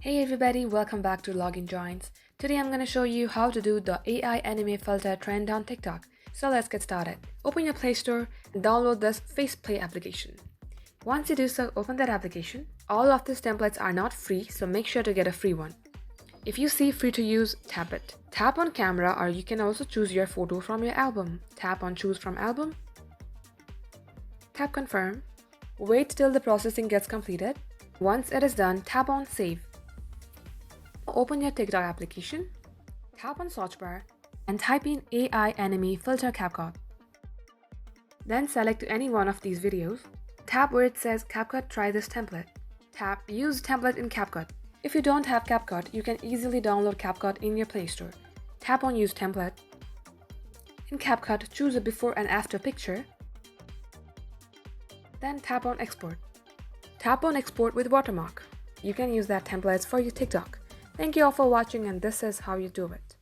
Hey everybody, welcome back to Login Joins. Today I'm going to show you how to do the AI anime filter trend on TikTok. So let's get started. Open your Play Store and download this Faceplay application. Once you do so, open that application. All of these templates are not free, so make sure to get a free one. If you see free to use, tap it. Tap on camera, or you can also choose your photo from your album. Tap on choose from album. Tap confirm. Wait till the processing gets completed. Once it is done, tap on save. Open your TikTok application, tap on search bar, and type in AI anime filter CapCut. Then select any one of these videos. Tap where it says CapCut try this template. Tap use template in CapCut. If you don't have CapCut, you can easily download CapCut in your Play Store. Tap on use template. In CapCut, choose a before and after picture. Then tap on export. Tap on export with watermark. You can use that templates for your TikTok. Thank you all for watching, and this is how you do it.